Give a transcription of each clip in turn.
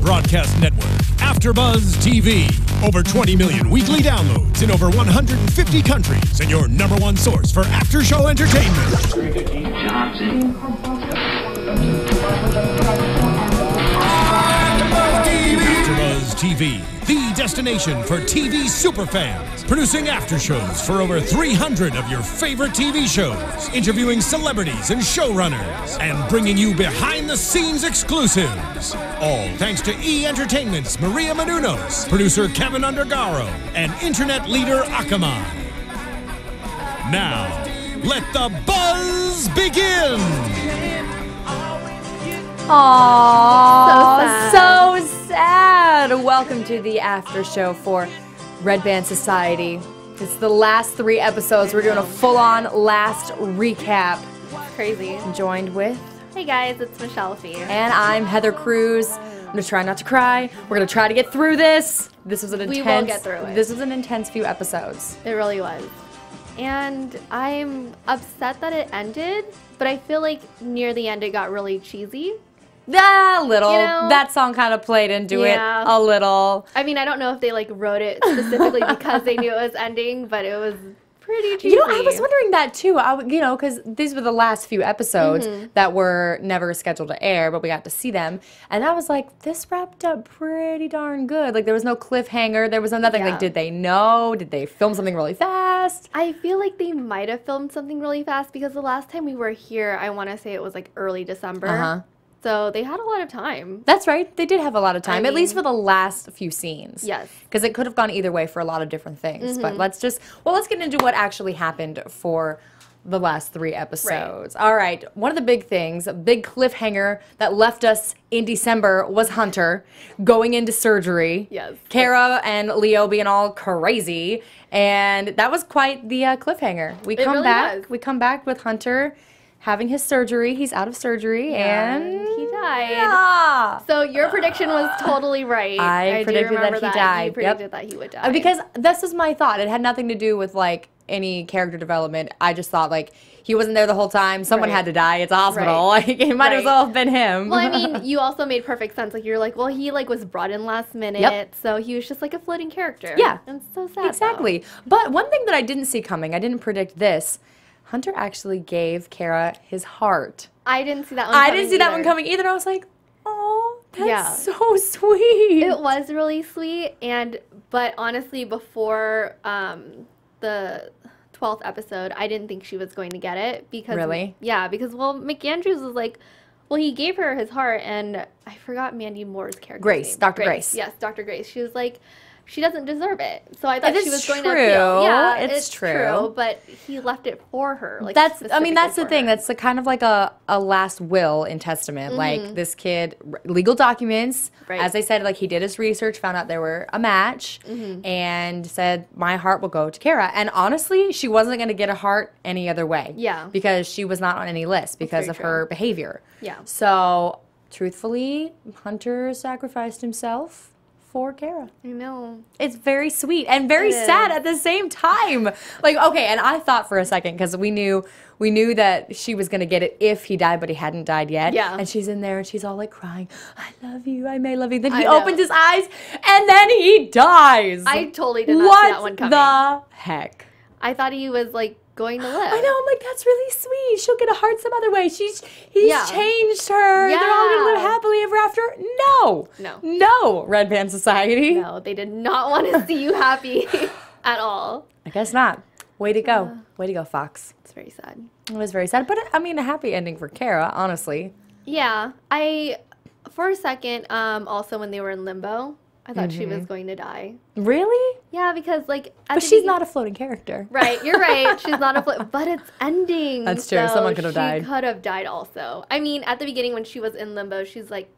broadcast network, AFTERBUZZ TV. Over 20 million weekly downloads in over 150 countries, and your #1 source for after-show entertainment. AFTERBUZZ TV, the destination for TV superfans, producing after-shows for over 300 of your favorite TV shows, interviewing celebrities and showrunners, and bringing you behind-the-scenes exclusives. All thanks to E! Entertainment's Maria Menounos, producer Kevin Undergaro, and internet leader Akamai. Now, let the buzz begin! Aww, so sad. Welcome to the after show for Red Band Society. It's the last 3 episodes. We're doing a full-on last recap. Crazy. I'm joined with... Hey guys, it's Michelle Phi. And I'm Heather Cruz. I'm gonna try not to cry. We're gonna try to get through this. This was an intense... We will get through it. This was an intense few episodes. It really was. And I'm upset that it ended, but I feel like near the end it got really cheesy. A little. You know? That song kind of played into it a little. I mean, I don't know if they like wrote it specifically because they knew it was ending, but it was pretty cheesy. You know, I was wondering that too. You know, because these were the last few episodes that were never scheduled to air, but we got to see them. And I was like, this wrapped up pretty darn good. Like, there was no cliffhanger. There was no nothing. Like, did they know? Did they film something really fast? I feel like they might have filmed something really fast because the last time we were here, I want to say it was like early December. So they had a lot of time. That's right. They did have a lot of time, at least mean, for the last few scenes. Yes. Because it could have gone either way for a lot of different things. But let's get into what actually happened for the last 3 episodes. Right. All right. One of the big things, a big cliffhanger that left us in December was Hunter going into surgery. Yes. Ciara and Leo being all crazy. And that was quite the cliffhanger. We come back with Hunter having his surgery. He's out of surgery, and he died. Yeah. So your prediction was totally right. I predicted that he died. You predicted that he would die. Because this was my thought. It had nothing to do with, like, any character development. I just thought, like, he wasn't there the whole time. Someone had to die. It's a hospital. Like, it might as well have been him. Well, I mean, you also made perfect sense. Like, you're like, well, he, like, was brought in last minute, so he was just, like, a floating character. Yeah. And it's so sad, Exactly. But one thing that I didn't see coming, I didn't predict this, Hunter actually gave Ciara his heart. I didn't see that one coming I didn't see that one coming either. I was like, oh, that's so sweet. It was really sweet. But honestly, before the 12th episode, I didn't think she was going to get it. Really? Yeah, because, well, McAndrews was like, well, he gave her his heart, and I forgot Mandy Moore's character. Grace, Dr. Grace. Yes, Dr. Grace. She was like, she doesn't deserve it. So I thought she was going to appeal. Yeah, it's true. But he left it for her. Like, that's the thing. That's kind of like a last will and testament. Like, this kid, legal documents. Right. As I said, like, he did his research, found out they were a match, and said, my heart will go to Ciara. And honestly, she wasn't going to get a heart any other way. Yeah. Because she was not on any list because of her behavior. Yeah. So, truthfully, Hunter sacrificed himself for Ciara. I know. It's very sweet and very sad at the same time. Like, okay, and I thought for a second, because we knew that she was going to get it if he died, but he hadn't died yet. Yeah. And she's in there and she's all like crying, I love you, I may love you. Then he opens his eyes and then he dies. I totally did not see that one coming. What the heck? I thought he was like going to live. I know, I'm like, that's really sweet. She'll get a heart some other way. He's changed her. Yeah. They're all gonna live happily ever after. No, Red Band Society. No, they did not want to see you happy at all. I guess not. Way to go. Way to go, Fox. It's very sad. It was very sad, but I mean, a happy ending for Ciara, honestly. Yeah, for a second, also when they were in limbo, I thought she was going to die. Really? Yeah, because like... But she's not a floating character. Right, you're right. She's not a floating... But it's ending. That's true. Someone could have died. She could have died also. I mean, at the beginning when she was in limbo, she's like...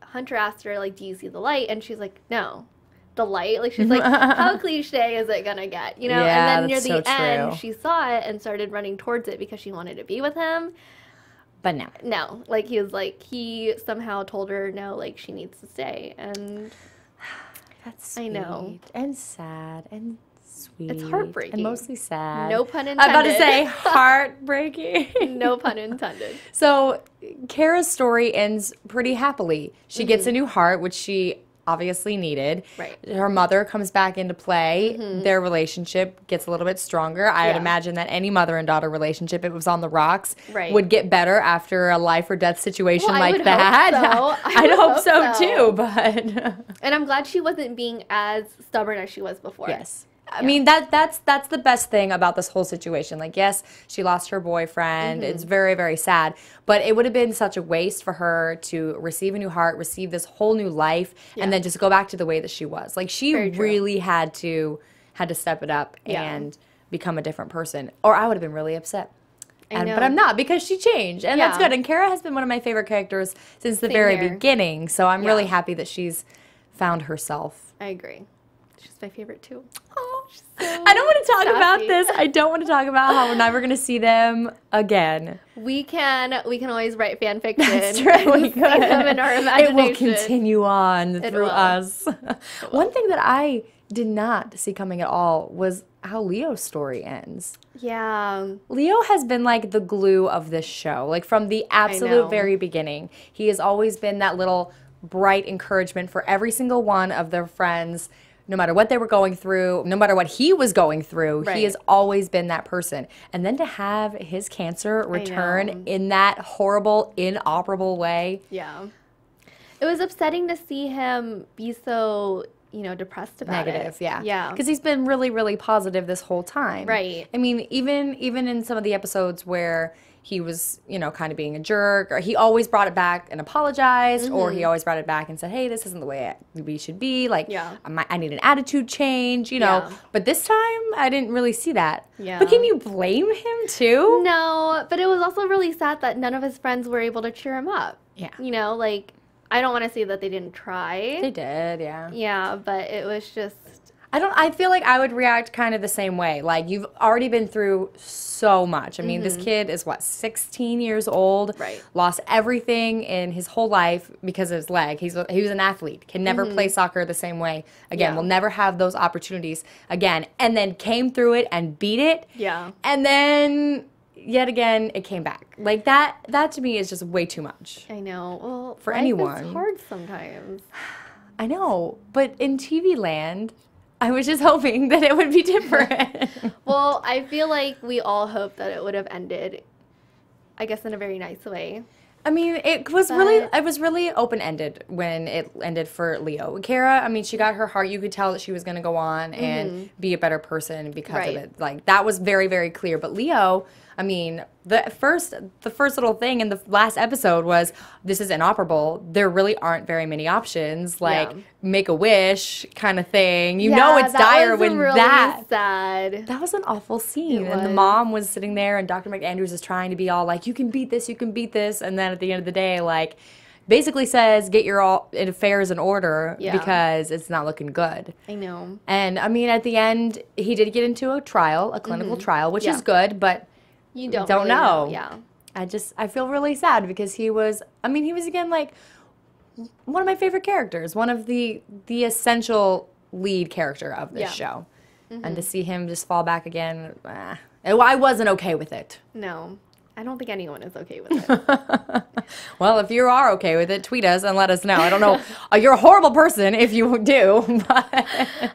Hunter asked her, like, do you see the light? And she's like, no. The light? Like, she's like, how cliche is it going to get? You know? Yeah, and then near the end, she saw it and started running towards it because she wanted to be with him. But no. No. Like, he somehow told her, no, like, she needs to stay. And that's sweet. I know. And sad and sweet. It's heartbreaking. And mostly sad. No pun intended. I'm about to say heartbreaking. No pun intended. So Ciara's story ends pretty happily. She gets a new heart, which she obviously needed. Right. Her mother comes back into play. Their relationship gets a little bit stronger. I would imagine that any mother and daughter relationship, if it was on the rocks, would get better after a life or death situation like that. Hope so. I'd hope so too, but and I'm glad she wasn't being as stubborn as she was before. yes. I mean, that's the best thing about this whole situation. Like, yes, she lost her boyfriend. It's very, very sad. But it would have been such a waste for her to receive a new heart, receive this whole new life, and then just go back to the way that she was. Like, she really had to step it up and become a different person. Or I would have been really upset. But I'm not, because she changed. And that's good. And Ciara has been one of my favorite characters since the very beginning. So I'm really happy that she's found herself. I agree. She's my favorite too. Oh, I don't want to talk about this. I don't want to talk about how we're never going to see them again. We can always write fan fiction. That's true. We could. Them in our imagination. It will continue on through us. One thing that I did not see coming at all was how Leo's story ends. Yeah. Leo has been like the glue of this show. Like from the absolute very beginning. He has always been that little bright encouragement for every single one of their friends. No matter what they were going through, no matter what he was going through, he has always been that person. And then to have his cancer return in that horrible, inoperable way. Yeah. It was upsetting to see him be so, depressed about Negative, it. yeah. Because he's been really, really positive this whole time. Right. I mean, even in some of the episodes where he was, kind of being a jerk, or he always brought it back and apologized, or he always brought it back and said, hey, this isn't the way we should be. Like, I need an attitude change, know. But this time, I didn't really see that. Yeah. But can you blame him, too? No, but it was also really sad that none of his friends were able to cheer him up. Yeah. Like, I don't want to say that they didn't try. They did, yeah. Yeah, but it was just... I feel like I would react kind of the same way. Like, you've already been through so much. I mean, this kid is, 16 years old? Right. Lost everything in his whole life because of his leg. He was an athlete. Can never play soccer the same way. Again, will never have those opportunities again. And then came through it and beat it. Yeah. And then... yet again, it came back. Like, that to me is just way too much. I know. Well, for anyone. It's hard sometimes. I know. But in TV land, I was just hoping that it would be different. Well, I feel like we all hoped that it would have ended, I guess, in a very nice way. I mean, it was really open-ended when it ended for Leo. Ciara, I mean, she got her heart. You could tell that she was going to go on and be a better person because of it. Like, that was very, very clear. But Leo, I mean, the first little thing in the last episode was, this is inoperable. There really aren't very many options. Like, make a wish kind of thing. You know it's dire when really sad. That was an awful scene. And the mom was sitting there, and Dr. McAndrews is trying to be all like, you can beat this, you can beat this. And then at the end of the day, like, basically says, get your affairs in order because it's not looking good. I know. And, I mean, at the end, he did get into a trial, a clinical trial, which is good, but... you don't really know. Yeah. I feel really sad because he was again like one of my favorite characters, one of the essential lead character of this show. And to see him just fall back again, I wasn't okay with it. No. I don't think anyone is okay with it. Well, if you are okay with it, tweet us and let us know. I don't know. You're a horrible person if you do. But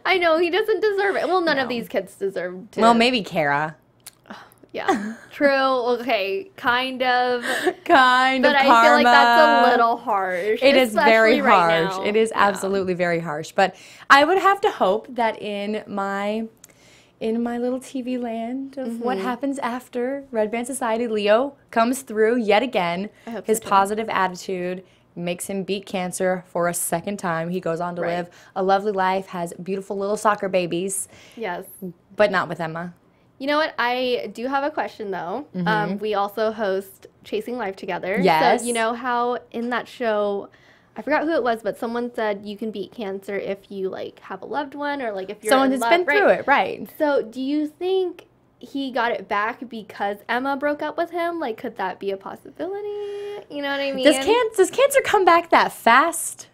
I know. He doesn't deserve it. Well, none of these kids deserve to. Well, maybe Ciara. Yeah, true. Okay, kind of. But I feel like that's a little harsh. It is very harsh. It is absolutely very harsh. But I would have to hope that in my little TV land of what happens after Red Band Society, Leo comes through yet again. His positive attitude makes him beat cancer for a second time. He goes on to live a lovely life, has beautiful little soccer babies. Yes. But not with Emma. You know what? I do have a question, though. We also host Chasing Life together. Yes. So you know how in that show, I forgot who it was, but someone said you can beat cancer if you, like, have a loved one or, like, if you're someone has been through it, right. So do you think he got it back because Emma broke up with him? Like, could that be a possibility? You know what I mean? Does cancer come back that fast?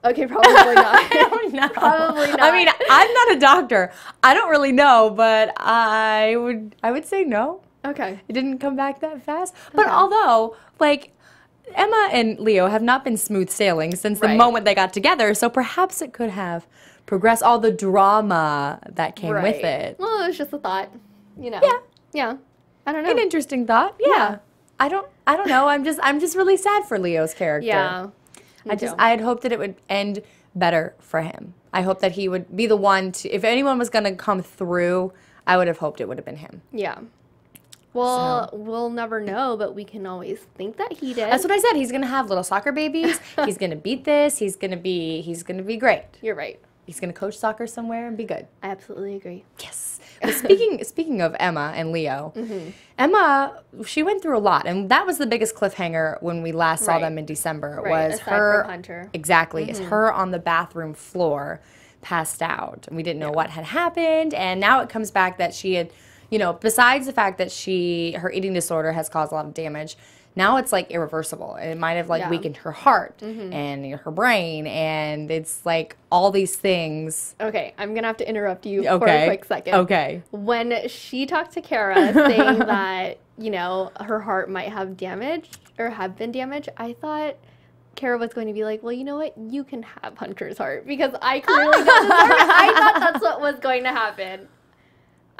Okay, probably not. I don't know. Probably not. I mean, I'm not a doctor. I don't really know, but I would say no. Okay. It didn't come back that fast. But although, like, Emma and Leo have not been smooth sailing since the moment they got together, so perhaps it could have progressed all the drama that came with it. Well, it was just a thought, you know. Yeah. Yeah. I don't know. An interesting thought. Yeah. I don't know. I'm just really sad for Leo's character. Yeah. I had hoped that it would end better for him. I hope that he would be the one to, if anyone was going to come through, I would have hoped it would have been him. Yeah. Well, we'll never know, but we can always think that he did. That's what I said. He's going to have little soccer babies. He's going to beat this. He's going to be great. You're right. He's going to coach soccer somewhere and be good. I absolutely agree. Yes. But speaking of Emma and Leo, Emma, she went through a lot, and that was the biggest cliffhanger when we last saw them in December. Was aside her from Hunter. Exactly. It's her on the bathroom floor, passed out, and we didn't know what had happened. And now it comes back that she had, besides the fact that her eating disorder has caused a lot of damage. Now it's like irreversible. It might have weakened her heart and her brain, and it's like all these things. Okay, I'm gonna have to interrupt you for a quick second. Okay. When she talked to Ciara saying that, her heart might have damaged or have been damaged, I thought Ciara was going to be like, well, you know what? You can have Hunter's heart because I clearly don't deserve it. I thought that's what was going to happen.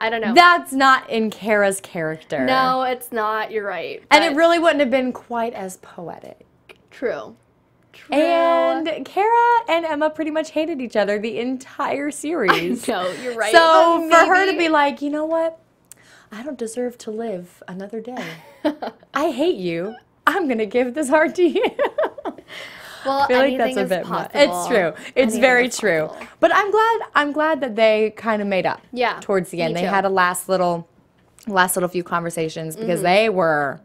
I don't know. That's not in Ciara's character. No, it's not. You're right. And it really wouldn't have been quite as poetic. True. And Ciara and Emma pretty much hated each other the entire series. No, you're right. So for her to be like, you know what? I don't deserve to live another day. I hate you. I'm going to give this heart to you. Well, I feel like that's a bit much. It's true. It's very true. But I'm glad that they kind of made up. Yeah. Towards the end, they had a last little few conversations because they were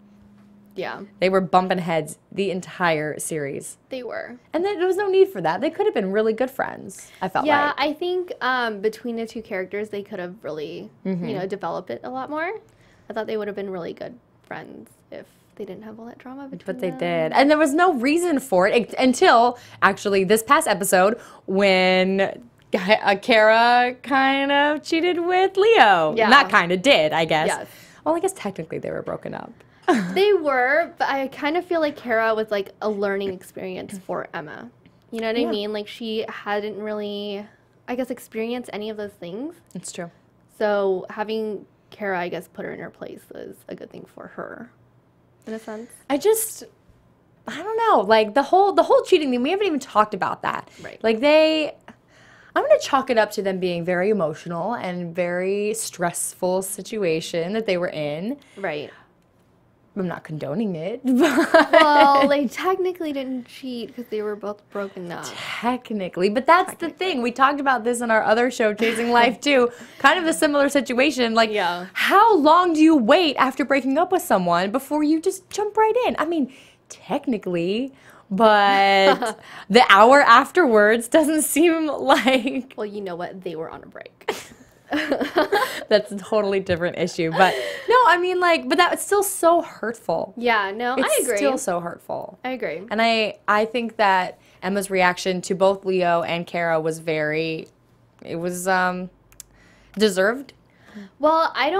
bumping heads the entire series. They were. And there was no need for that. They could have been really good friends, I felt like. Yeah, I think between the two characters, they could have really, developed it a lot more. I thought they would have been really good friends if they didn't have all that drama between them. But they did. And there was no reason for it until, actually, this past episode when Ciara kind of cheated with Leo. Yeah. Not kind of, did, I guess. Yes. Well, I guess technically they were broken up. They were, but I kind of feel like Ciara was like a learning experience for Emma. You know what I mean? Like she hadn't really, I guess, experienced any of those things. It's true. So having Ciara, I guess, put her in her place was a good thing for her, in a sense. I don't know. Like the whole cheating thing, we haven't even talked about that. Right. Like I'm going to chalk it up to them being very emotional and very stressful situation that they were in. Right. I'm not condoning it. Well, they technically didn't cheat because they were both broken up. Technically. But that's the thing. We talked about this in our other show, Chasing Life, too. Kind of a similar situation. Like, how long do you wait after breaking up with someone before you just jump right in? I mean, technically, but the hour afterwards doesn't seem like... Well, you know what? They were on a break. That's a totally different issue. But no, I mean, like, but that's still so hurtful. Yeah, no, I agree. It's still so hurtful. I agree. And I think that Emma's reaction to both Leo and Ciara was deserved. Well, I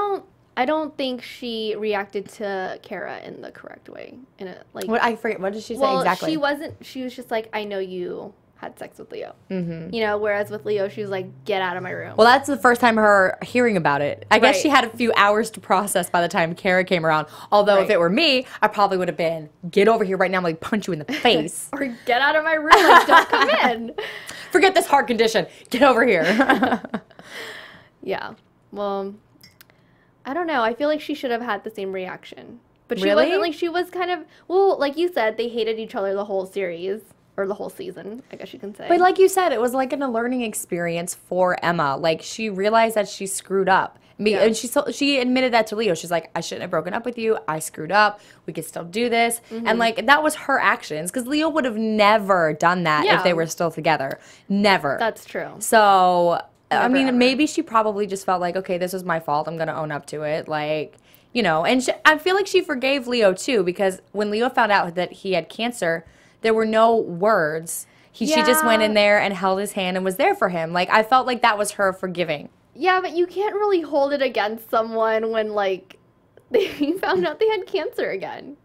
don't think she reacted to Ciara in the correct way. I forget, what did she say exactly? She was just like, I know you had sex with Leo. Mm-hmm. Whereas with Leo, she was like, get out of my room. Well, that's the first time her hearing about it. I guess she had a few hours to process by the time Ciara came around. Although if it were me, I probably would have been, get over here right now, I'm like, punch you in the face. Or get out of my room, like, don't come in. Forget this heart condition. Get over here. Yeah. Well, I don't know. I feel like she should have had the same reaction. But she Really? wasn't, like, she was kind of, well, like you said, they hated each other the whole series. Or the whole season, I guess you can say. But like you said, it was like a learning experience for Emma. Like, she realized that she screwed up. And she admitted that to Leo. She's like, I shouldn't have broken up with you. I screwed up. We could still do this. Mm-hmm. And, like, that was her actions. Because Leo would have never done that if they were still together. Never. That's true. So, Never, I mean, ever. Maybe she probably just felt like, okay, this was my fault. I'm going to own up to it. Like, and I feel like she forgave Leo, too. Because when Leo found out that he had cancer, there were no words. She just went in there and held his hand and was there for him. Like, I felt like that was her forgiving. Yeah, but you can't really hold it against someone when, like, they found out they had cancer again.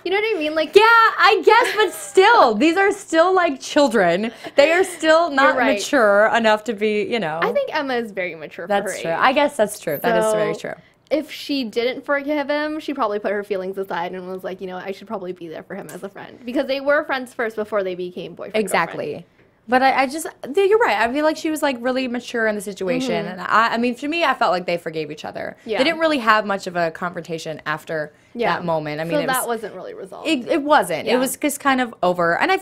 You know what I mean? Like, yeah, I guess, but still, these are still, like, children. They are still not mature enough to be, you know. I think Emma is very mature for her age. That's true. I guess that's true. That is very true. If she didn't forgive him, she probably put her feelings aside and was like, you know, I should probably be there for him as a friend. Because they were friends first before they became boyfriend and girlfriend. But I just, you're right. I feel like she was, like, really mature in the situation. And I mean, to me, I felt like they forgave each other. Yeah. They didn't really have much of a confrontation after that moment. I mean, so that wasn't really resolved. It wasn't. Yeah. It was just kind of over. And I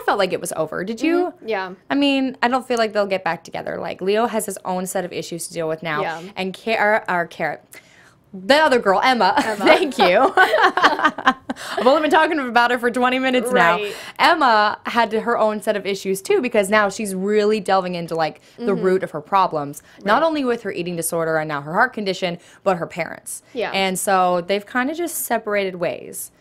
felt like it was over. Did you? Yeah. I mean, I don't feel like they'll get back together. Like, Leo has his own set of issues to deal with now. Yeah. And Ciara, the other girl, Emma. Thank you. I've only been talking about her for 20 minutes now. Emma had her own set of issues too, because now she's really delving into, like, the root of her problems. Not only with her eating disorder and now her heart condition, but her parents. Yeah. And so they've kind of just separated ways.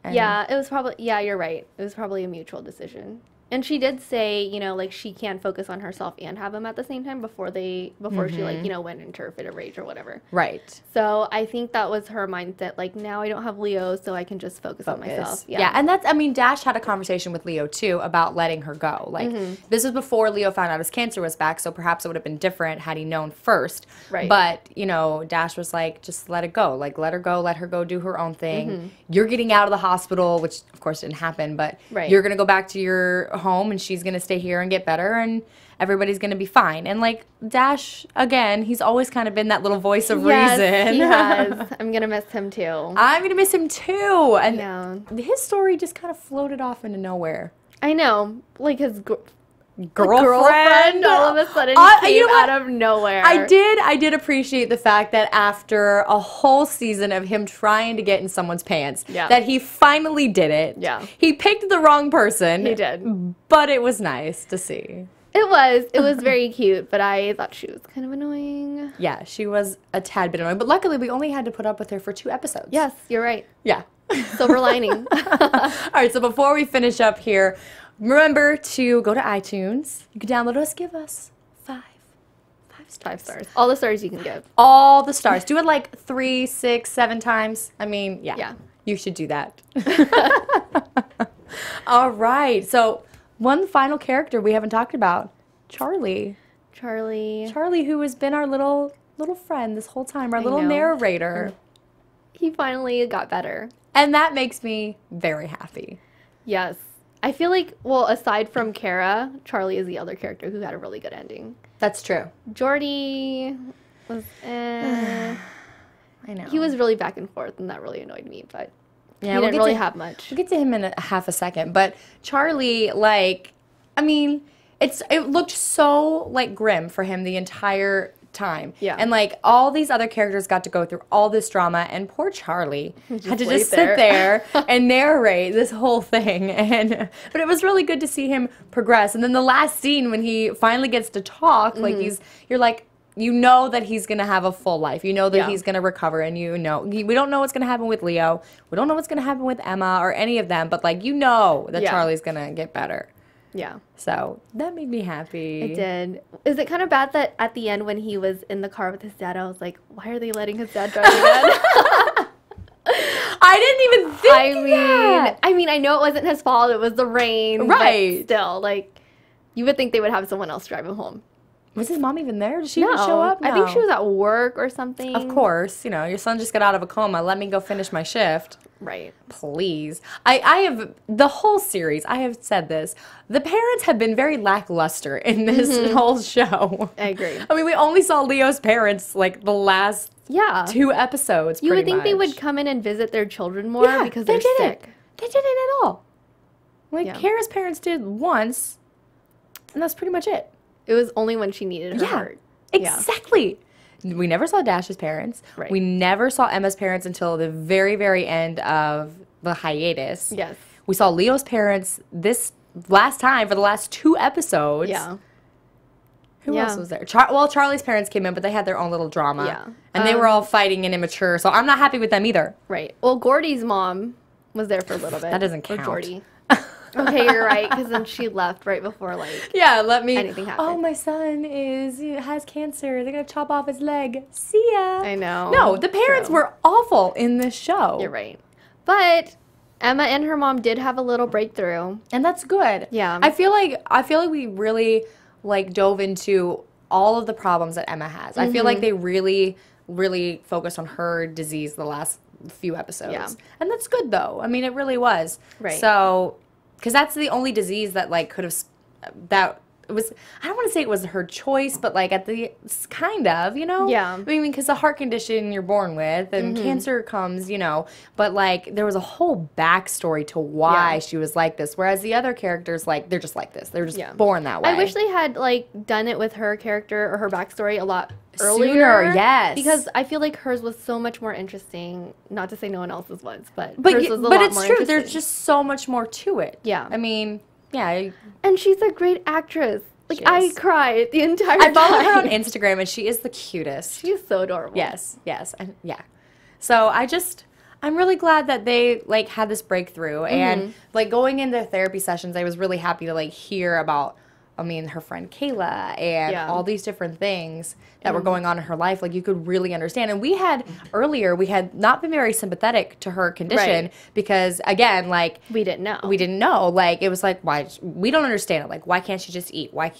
Yeah, it was probably, you're right. It was probably a mutual decision. And she did say, you know, like, she can focus on herself and have him at the same time before she, like, you know, went into her fit of rage or whatever. Right. So I think that was her mindset. Like, now I don't have Leo, so I can just focus on myself. Yeah, and that's, I mean, Dash had a conversation with Leo, too, about letting her go. Like, this was before Leo found out his cancer was back, so perhaps it would have been different had he known first. Right. But, you know, Dash was like, just let it go. Like, let her go do her own thing. You're getting out of the hospital, which, of course, didn't happen, but you're going to go back to your home and she's gonna stay here and get better and everybody's gonna be fine. And, like, Dash, again, he's always kind of been that little voice of reason. He has. I'm gonna miss him too. I'm gonna miss him too. And his story just kind of floated off into nowhere. I know, like his girlfriend all of a sudden came out of nowhere. I did appreciate the fact that after a whole season of him trying to get in someone's pants, that he finally did it. Yeah. He picked the wrong person. He did. But it was nice to see. It was very cute, but I thought she was kind of annoying. Yeah, she was a tad bit annoying, but luckily we only had to put up with her for 2 episodes. Yes, you're right. Yeah. Silver lining. All right, so before we finish up here, remember to go to iTunes. You can download us. Give us 5 stars. 5 stars. All the stars you can give. All the stars. Do it like 3, 6, 7 times. I mean, yeah. You should do that. All right. So one final character we haven't talked about, Charlie. Charlie, who has been our little friend this whole time, our little narrator. He finally got better. And that makes me very happy. Yes. I feel like, well, aside from Ciara, Charlie is the other character who had a really good ending. That's true. Jordy was, I know. He was really back and forth, and that really annoyed me, but he didn't really have much. We'll get to him in half a second, but Charlie, like, I mean, it looked so, like, grim for him the entire time. Yeah. And, like, all these other characters got to go through all this drama, and poor Charlie had to just sit there and narrate this whole thing. But it was really good to see him progress. And then the last scene when he finally gets to talk, like, you're like, you know that he's going to have a full life. You know that he's going to recover, and you know, we don't know what's going to happen with Leo. We don't know what's going to happen with Emma or any of them, but, like, you know that Charlie's going to get better. Yeah. So that made me happy. It did. Is it kind of bad that at the end when he was in the car with his dad, I was like, why are they letting his dad drive again? I didn't even think that. I mean, I know it wasn't his fault. It was the rain. Right. But still, like, you would think they would have someone else drive him home. Was his mom even there? Did she even show up? No. I think she was at work or something. Of course. You know, your son just got out of a coma. Let me go finish my shift. Right. Please. I have, the whole series, I have said this, the parents have been very lackluster in this whole show. I agree. I mean, we only saw Leo's parents, like, the last 2 episodes, You would think they would come in and visit their children more because they're sick. They didn't at all. Like, Ciara's parents did once, and that's pretty much it. It was only when she needed her heart. Exactly. We never saw Dash's parents. Right. We never saw Emma's parents until the very, very end of the hiatus. Yes. We saw Leo's parents this last time for the last 2 episodes. Yeah. Who else was there? Well, Charlie's parents came in, but they had their own little drama. Yeah. And they were all fighting and immature, so I'm not happy with them either. Right. Well, Gordy's mom was there for a little bit. That doesn't count. Or Jordy. Okay, you're right, because then she left right before, like, anything happened. Oh, my son has cancer. They're going to chop off his leg. See ya. I know. No, the parents were awful in this show. You're right. But Emma and her mom did have a little breakthrough. And that's good. Yeah. I feel like we really, like, dove into all of the problems that Emma has. I feel like they really, really focused on her disease the last few episodes. Yeah. And that's good, though. I mean, it really was. Right. So, because that's the only disease that, like, could have, that it was, I don't want to say it was her choice, but, like, kind of, you know? Yeah. I mean, because the heart condition you're born with, and cancer comes, you know, but, like, there was a whole backstory to why she was like this, whereas the other characters, like, they're just like this. They're just born that way. I wish they had, like, done it with her character or her backstory a lot earlier. Sooner, yes. Because I feel like hers was so much more interesting. Not to say no one else's was, but hers was a lot more it's true. There's just so much more to it. Yeah. I mean, yeah. And she's a great actress. Like, I cried the entire time. I follow her on Instagram, and she is the cutest. She's so adorable. Yes, and yeah. So I'm really glad that they, like, had this breakthrough. And, like, going into therapy sessions, I was really happy to, like, hear about, I mean, her friend Kayla and all these different things that were going on in her life. Like, you could really understand. And we had not been very sympathetic to her condition because, again, like, we didn't know. Like, it was like, why? We don't understand it. Like, why can't she just eat? Why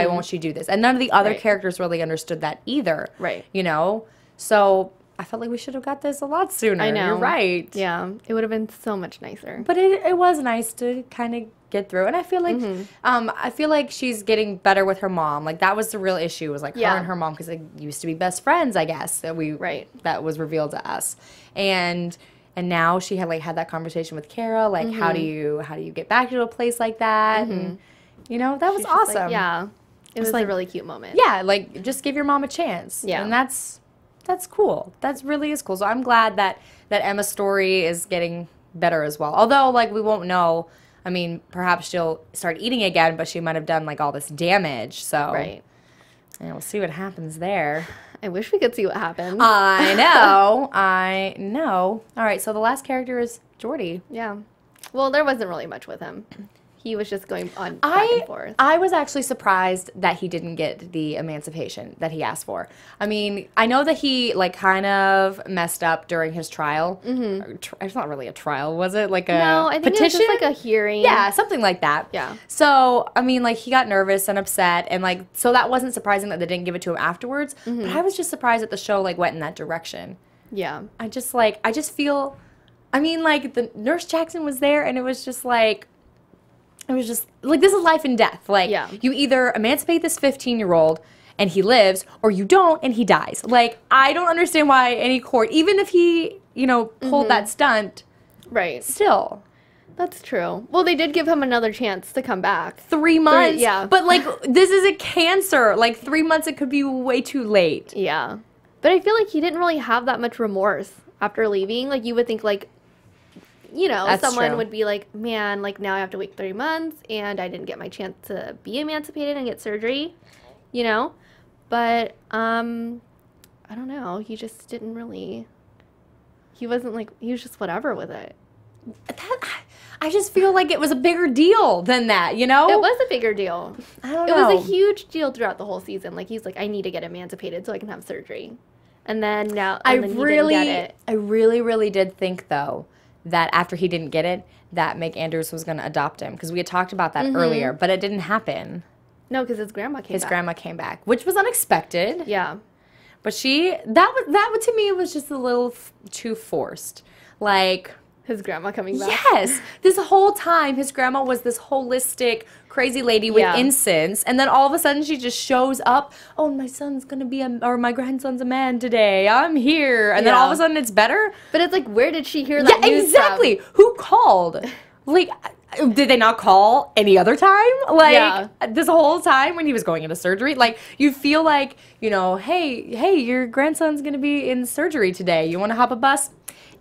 won't she do this? And none of the other characters really understood that either. Right. You know? So I felt like we should have got this a lot sooner. I know. You're right. Yeah. It would have been so much nicer. But it was nice to kind of get through, and I feel like she's getting better with her mom. Like, that was the real issue, was like her and her mom, because they used to be best friends, I guess, that was revealed to us, and now she had that conversation with Ciara, like how do you get back to a place like that, and you know, that was awesome. Like, it was like a really cute moment. Yeah, like, just give your mom a chance. Yeah, and that's cool. That really is cool. So I'm glad that Emma's story is getting better as well. Although, like, we won't know. I mean, perhaps she'll start eating again, but she might have done, like, all this damage. So, right. And we'll see what happens there. I wish we could see what happens. I know. All right, so the last character is Jordy. Yeah. Well, there wasn't really much with him. He was just going on back and forth. I was actually surprised that he didn't get the emancipation that he asked for. I mean, I know that he, like, kind of messed up during his trial. It's not really a trial, was it? Like a No, I think petition? it was just like a hearing. Yeah, something like that. Yeah. So, I mean, like, he got nervous and upset, and, like, so that wasn't surprising that they didn't give it to him afterwards. But I was just surprised that the show, like, went in that direction. Yeah. I just feel, I mean, like, the Nurse Jackson was there, and it was just like, this is life and death. Like, you either emancipate this 15-year-old and he lives, or you don't and he dies. Like, I don't understand why any court, even if he, you know, pulled that stunt. Right. Still. That's true. Well, they did give him another chance to come back. 3 months? Yeah. But, like, this is a cancer. Like, 3 months, it could be way too late. Yeah. But I feel like he didn't really have that much remorse after leaving. Like, you would think, like, you know, That's someone true. would be like, man, like, now I have to wait 3 months, and I didn't get my chance to be emancipated and get surgery, you know? But, I don't know. He just didn't really, he wasn't, like, he was just whatever with it. I just feel like it was a bigger deal than that, you know? It was a bigger deal. I don't know. It was a huge deal throughout the whole season. Like, he's like, I need to get emancipated so I can have surgery. And then now, he didn't get it. I really, really did think, though, that after he didn't get it, that Meg Andrews was going to adopt him. Because we had talked about that earlier, but it didn't happen. No, because his grandma came back. His grandma came back, which was unexpected. Yeah. But that to me was just a little too forced. Like, his grandma coming back? Yes. This whole time, his grandma was this holistic, crazy lady with incense. And then all of a sudden, she just shows up. Oh, my son's going to be or my grandson's a man today. I'm here. And then all of a sudden, it's better. But it's like, where did she hear that news exactly. from? Who called? Like, did they not call any other time? Like, this whole time when he was going into surgery? Like, you feel like, you know, hey, your grandson's going to be in surgery today. You want to hop a bus?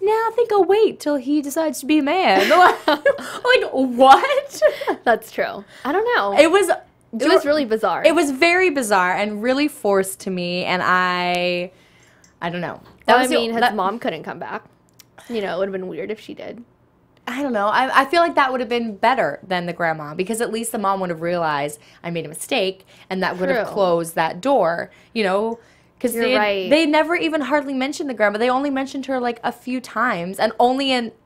No, I think I'll wait till he decides to be a man. Like, what? That's true. I don't know. It was really bizarre. It was very bizarre and really forced to me, and I don't know. His mom couldn't come back. You know, it would have been weird if she did. I don't know. I feel like that would have been better than the grandma because at least the mom would have realized I made a mistake and that would have closed that door, you know, because they never even hardly mentioned the grandma. They only mentioned her like a few times and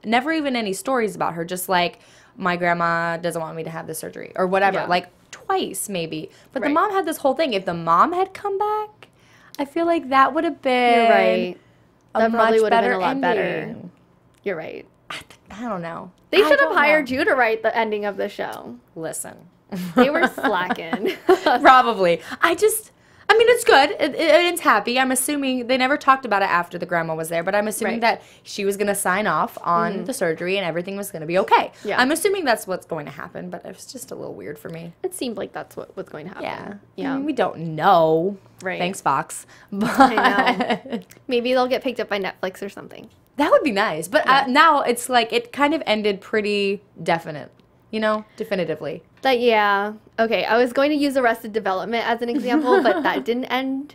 never even any stories about her. Just like my grandma doesn't want me to have this surgery or whatever, like twice maybe. But the mom had this whole thing. If the mom had come back, I feel like that would have been that probably would have been a lot ending. better. You're right. I don't know. They should have hired you to write the ending of the show. Listen. They were slacking. Probably. I mean, it's good. It's happy. I'm assuming they never talked about it after the grandma was there, but I'm assuming that she was going to sign off on the surgery and everything was going to be okay. Yeah. I'm assuming that's what's going to happen, but it's just a little weird for me. It seemed like that's what was going to happen. Yeah. I mean, we don't know. Right. Thanks, Fox. But I know. Maybe they'll get picked up by Netflix or something. That would be nice. But now it's like it kind of ended pretty definite, you know, definitively. Okay, I was going to use Arrested Development as an example, but that didn't end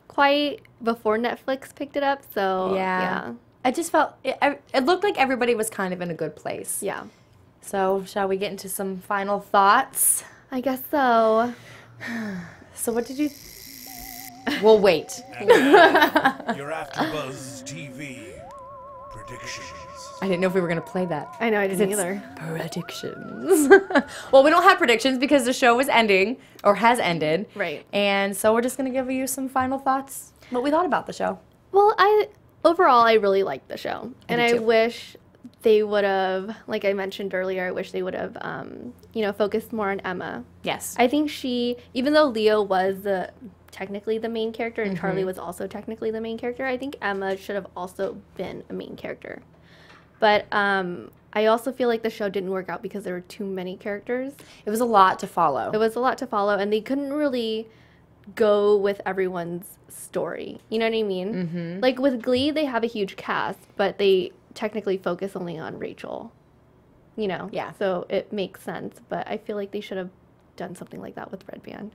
quite before Netflix picked it up. So, yeah. I just felt, it looked like everybody was kind of in a good place. Yeah. So, shall we get into some final thoughts? I guess so. So, what did you... We'll wait. Your AfterBuzz TV predictions. I didn't know if we were going to play that. I know, I didn't either. Predictions. Well, we don't have predictions because the show is ending, or has ended. Right. And so we're just going to give you some final thoughts, what we thought about the show. Well, overall, I really liked the show. And I wish they would have, like I mentioned earlier, I wish they would have, focused more on Emma. Yes. I think even though Leo was technically the main character and Charlie was also technically the main character, I think Emma should have also been a main character. But I also feel like the show didn't work out because there were too many characters. It was a lot to follow. And they couldn't really go with everyone's story. You know what I mean? Mm-hmm. Like with Glee, they have a huge cast, but they technically focus only on Rachel. You know? Yeah. So it makes sense, but I feel like they should have done something like that with Red Band.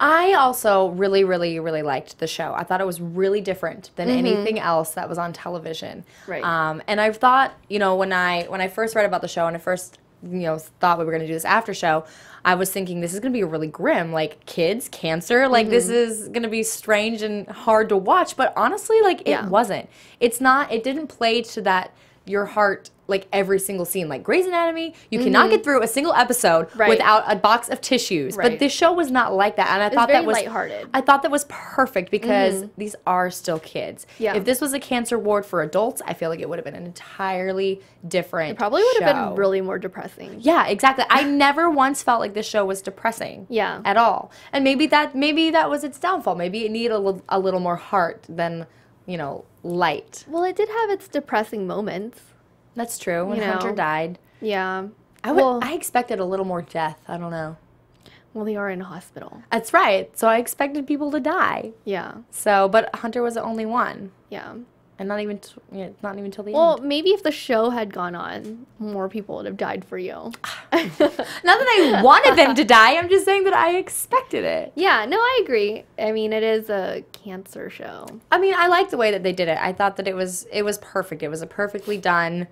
I also really, really, really liked the show. I thought it was really different than anything else that was on television. Right. And I thought, when I first read about the show and I first, thought we were going to do this after show, I was thinking this is going to be really grim, like kids, cancer, like this is going to be strange and hard to watch. But honestly, like it wasn't. It didn't play to that your heart like every single scene. Like Grey's Anatomy, you cannot get through a single episode without a box of tissues. Right. But this show was not like that, and I thought that was lighthearted. I thought that was perfect because these are still kids. Yeah. If this was a cancer ward for adults, I feel like it would have been an entirely different. It probably would have been really more depressing. Yeah, exactly. I never once felt like this show was depressing. Yeah. At all. And maybe that was its downfall. Maybe it needed a little more heart than light. Well, it did have its depressing moments. That's true. When Hunter died. Yeah. I expected a little more death. I don't know. Well, they are in a hospital. That's right. So I expected people to die. Yeah. So, but Hunter was the only one. Yeah. And not even till the end. Well, maybe if the show had gone on, more people would have died for you. Not that I wanted them to die. I'm just saying that I expected it. Yeah, no, I agree. I mean, it is a cancer show. I mean, I like the way that they did it. I thought that it was perfect. It was a perfectly done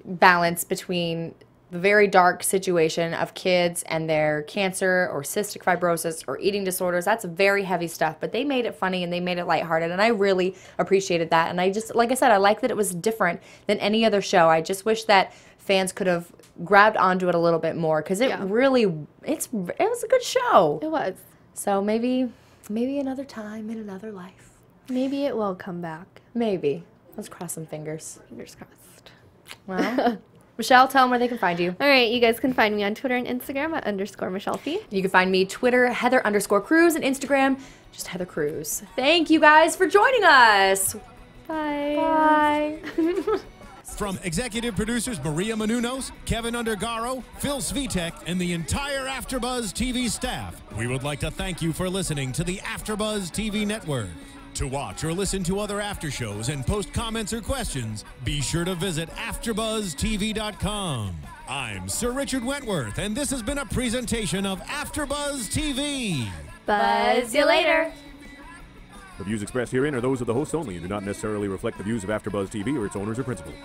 balance between the very dark situation of kids and their cancer or cystic fibrosis or eating disorders. That's very heavy stuff, but they made it funny and they made it lighthearted, and I really appreciated that. And I just, like I said, I like that it was different than any other show. I just wish that fans could have grabbed onto it a little bit more because it really, it was a good show. It was. So maybe another time in another life. Maybe it will come back. Maybe. Let's cross some fingers. Fingers crossed. Well... Michelle, tell them where they can find you. All right, you guys can find me on Twitter and Instagram at _Michelle Phi. You can find me Twitter, Heather_Cruz, and Instagram, just Heather Cruz. Thank you guys for joining us. Bye. Bye. From executive producers Maria Menounos, Kevin Undergaro, Phil Svitek, and the entire AfterBuzz TV staff, we would like to thank you for listening to the AfterBuzz TV network. To watch or listen to other after shows and post comments or questions, be sure to visit AfterBuzzTV.com. I'm Sir Richard Wentworth, and this has been a presentation of AfterBuzz TV. Buzz you later. The views expressed herein are those of the hosts only and do not necessarily reflect the views of AfterBuzz TV or its owners or principals.